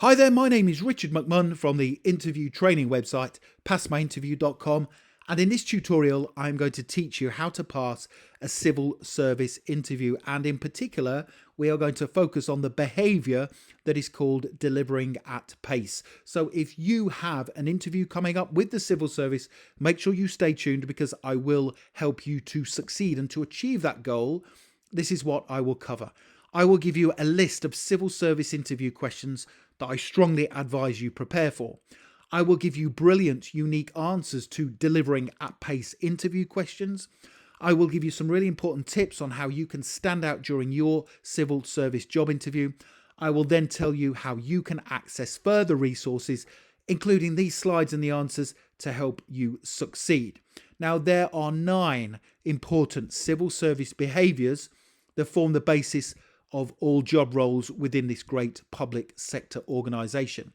Hi there, my name is Richard McMunn from the interview training website passmyinterview.com, and in this tutorial I'm going to teach you how to pass a civil service interview, and in particular we are going to focus on the behaviour that is called delivering at pace. So if you have an interview coming up with the civil service, make sure you stay tuned because I will help you to succeed and to achieve that goal. This is what I will cover. I will give you a list of civil service interview questions that I strongly advise you prepare for. I will give you brilliant, unique answers to delivering at pace interview questions. I will give you some really important tips on how you can stand out during your civil service job interview. I will then tell you how you can access further resources, including these slides and the answers, to help you succeed. Now, there are 9 important civil service behaviours that form the basis of all job roles within this great public sector organisation.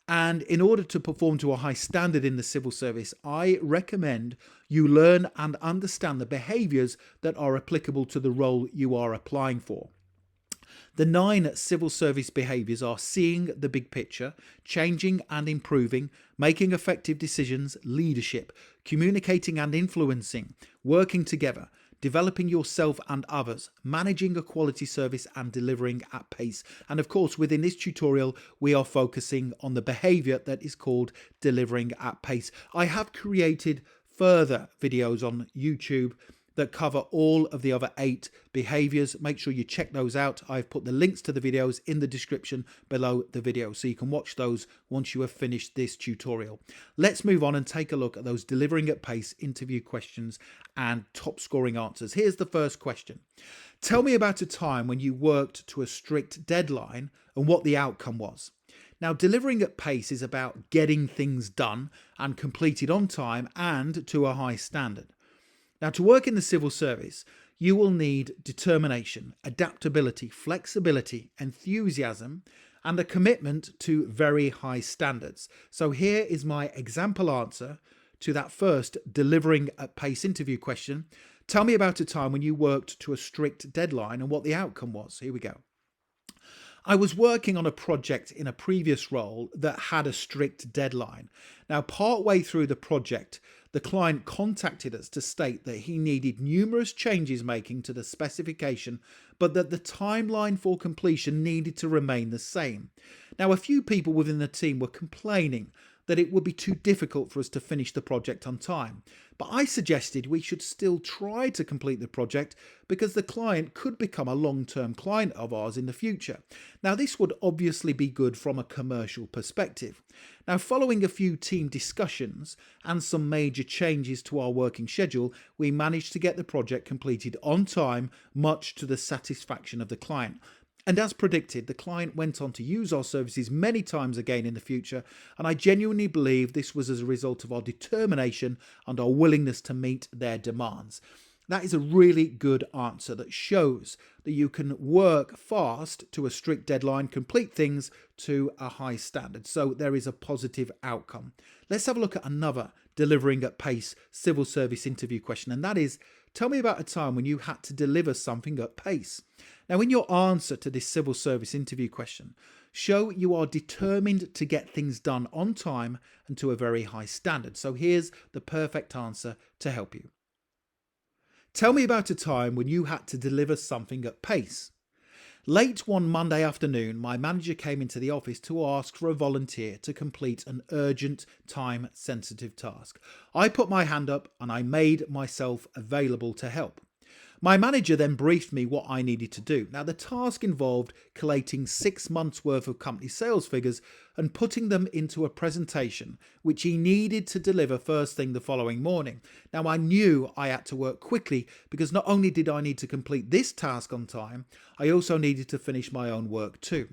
And in order to perform to a high standard in the civil service, I recommend you learn and understand the behaviours that are applicable to the role you are applying for. The 9 civil service behaviours are seeing the big picture, changing and improving, making effective decisions, leadership, communicating and influencing, working together, developing yourself and others, managing a quality service and delivering at pace. And of course, within this tutorial, we are focusing on the behaviour that is called delivering at pace. I have created further videos on YouTube that cover all of the other 8 behaviours. Make sure you check those out. I've put the links to the videos in the description below the video, so you can watch those once you have finished this tutorial. Let's move on and take a look at those delivering at pace interview questions and top scoring answers. Here's the first question. Tell me about a time when you worked to a strict deadline and what the outcome was. Now, delivering at pace is about getting things done and completed on time and to a high standard. Now, to work in the civil service, you will need determination, adaptability, flexibility, enthusiasm, and a commitment to very high standards. So here is my example answer to that first delivering at pace interview question. Tell me about a time when you worked to a strict deadline and what the outcome was. Here we go. I was working on a project in a previous role that had a strict deadline. Now, partway through the project, the client contacted us to state that he needed numerous changes making to the specification, but that the timeline for completion needed to remain the same. Now, a few people within the team were complaining that it would be too difficult for us to finish the project on time. But I suggested we should still try to complete the project because the client could become a long-term client of ours in the future. Now, this would obviously be good from a commercial perspective. Now, following a few team discussions and some major changes to our working schedule, we managed to get the project completed on time, much to the satisfaction of the client. And as predicted, the client went on to use our services many times again in the future, and I genuinely believe this was as a result of our determination and our willingness to meet their demands. That is a really good answer that shows that you can work fast to a strict deadline, complete things to a high standard. So there is a positive outcome. Let's have a look at another delivering at pace civil service interview question, and that is, tell me about a time when you had to deliver something at pace. Now, in your answer to this civil service interview question, show you are determined to get things done on time and to a very high standard. So here's the perfect answer to help you. Tell me about a time when you had to deliver something at pace. Late one Monday afternoon, my manager came into the office to ask for a volunteer to complete an urgent, time-sensitive task. I put my hand up and I made myself available to help. My manager then briefed me what I needed to do. Now, the task involved collating 6 months' worth of company sales figures and putting them into a presentation, which he needed to deliver first thing the following morning. Now, I knew I had to work quickly because not only did I need to complete this task on time, I also needed to finish my own work too.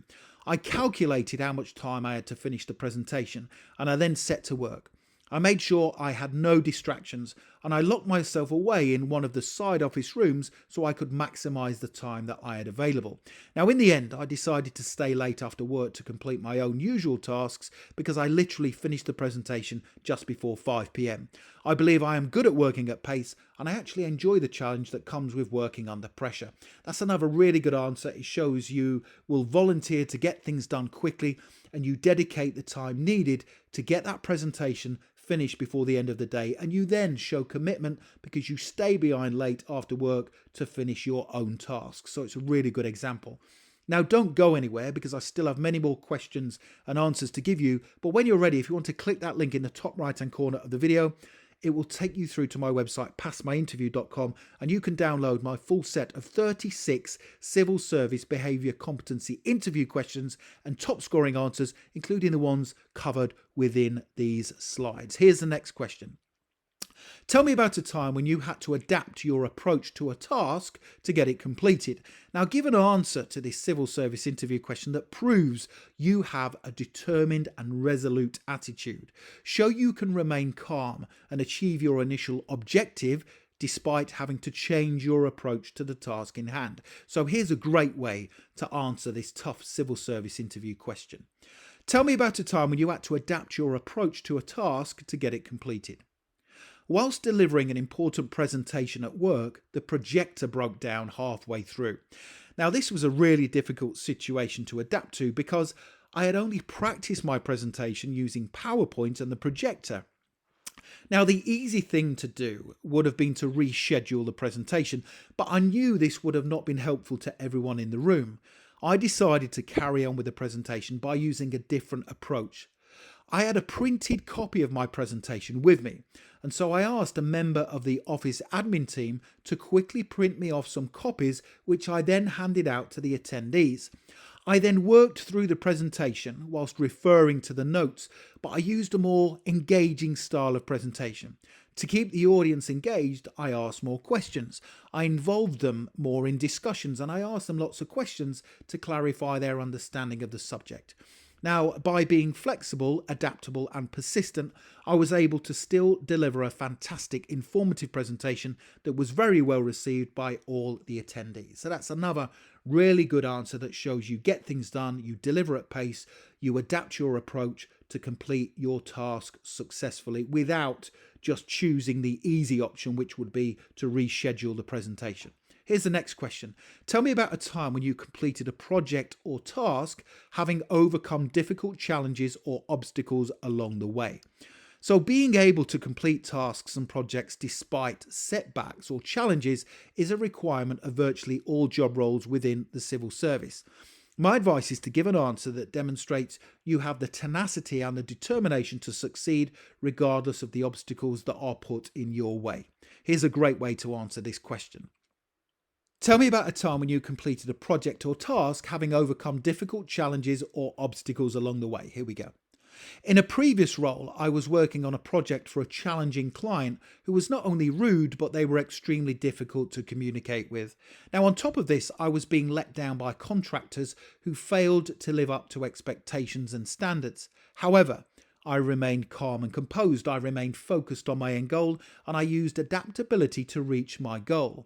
I calculated how much time I had to finish the presentation, and I then set to work. I made sure I had no distractions and I locked myself away in one of the side office rooms so I could maximize the time that I had available. Now, in the end, I decided to stay late after work to complete my own usual tasks because I literally finished the presentation just before 5 p.m. I believe I am good at working at pace, and I actually enjoy the challenge that comes with working under pressure. That's another really good answer. It shows you will volunteer to get things done quickly, and you dedicate the time needed to get that presentation finished before the end of the day, and you then show commitment because you stay behind late after work to finish your own tasks. So it's a really good example. Now, don't go anywhere because I still have many more questions and answers to give you, but when you're ready, if you want to click that link in the top right hand corner of the video, it will take you through to my website, passmyinterview.com, and you can download my full set of 36 civil service behaviour competency interview questions and top scoring answers, including the ones covered within these slides. Here's the next question. Tell me about a time when you had to adapt your approach to a task to get it completed. Now, give an answer to this civil service interview question that proves you have a determined and resolute attitude. Show you can remain calm and achieve your initial objective despite having to change your approach to the task in hand. So here's a great way to answer this tough civil service interview question. Tell me about a time when you had to adapt your approach to a task to get it completed. Whilst delivering an important presentation at work, the projector broke down halfway through. Now, this was a really difficult situation to adapt to because I had only practiced my presentation using PowerPoint and the projector. Now, the easy thing to do would have been to reschedule the presentation, but I knew this would have not been helpful to everyone in the room. I decided to carry on with the presentation by using a different approach. I had a printed copy of my presentation with me, and so I asked a member of the office admin team to quickly print me off some copies, which I then handed out to the attendees. I then worked through the presentation whilst referring to the notes, but I used a more engaging style of presentation. To keep the audience engaged, I asked more questions. I involved them more in discussions, and I asked them lots of questions to clarify their understanding of the subject. Now, by being flexible, adaptable and persistent, I was able to still deliver a fantastic, informative presentation that was very well received by all the attendees. So that's another really good answer that shows you get things done, you deliver at pace, you adapt your approach to complete your task successfully without just choosing the easy option, which would be to reschedule the presentation. Here's the next question. Tell me about a time when you completed a project or task having overcome difficult challenges or obstacles along the way. So being able to complete tasks and projects despite setbacks or challenges is a requirement of virtually all job roles within the civil service. My advice is to give an answer that demonstrates you have the tenacity and the determination to succeed regardless of the obstacles that are put in your way. Here's a great way to answer this question. Tell me about a time when you completed a project or task having overcome difficult challenges or obstacles along the way. Here we go. In a previous role, I was working on a project for a challenging client who was not only rude, but they were extremely difficult to communicate with. Now, on top of this, I was being let down by contractors who failed to live up to expectations and standards. However, I remained calm and composed. I remained focused on my end goal, and I used adaptability to reach my goal.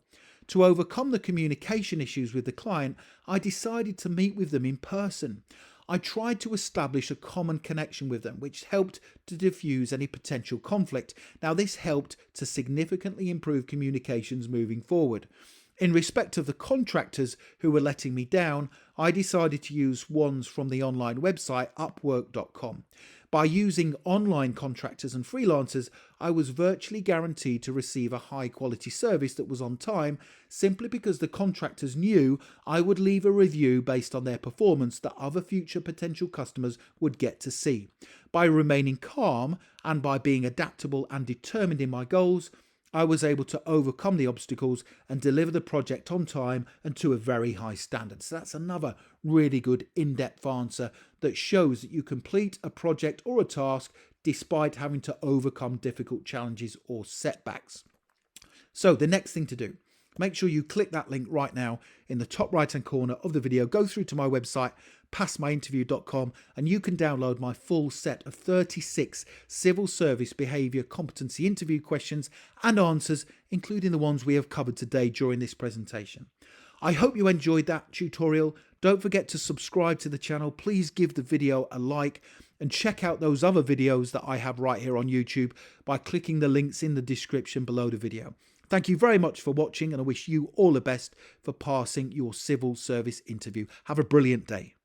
To overcome the communication issues with the client, I decided to meet with them in person. I tried to establish a common connection with them, which helped to diffuse any potential conflict. Now, this helped to significantly improve communications moving forward. In respect of the contractors who were letting me down, I decided to use ones from the online website upwork.com. By using online contractors and freelancers, I was virtually guaranteed to receive a high quality service that was on time, simply because the contractors knew I would leave a review based on their performance that other future potential customers would get to see. By remaining calm and by being adaptable and determined in my goals, I was able to overcome the obstacles and deliver the project on time and to a very high standard. So that's another really good in-depth answer that shows that you complete a project or a task despite having to overcome difficult challenges or setbacks. So the next thing to do, make sure you click that link right now in the top right hand corner of the video. Go through to my website, passmyinterview.com, and you can download my full set of 36 civil service behaviour competency interview questions and answers, including the ones we have covered today during this presentation. I hope you enjoyed that tutorial. Don't forget to subscribe to the channel. Please give the video a like and check out those other videos that I have right here on YouTube by clicking the links in the description below the video. Thank you very much for watching, and I wish you all the best for passing your civil service interview. Have a brilliant day.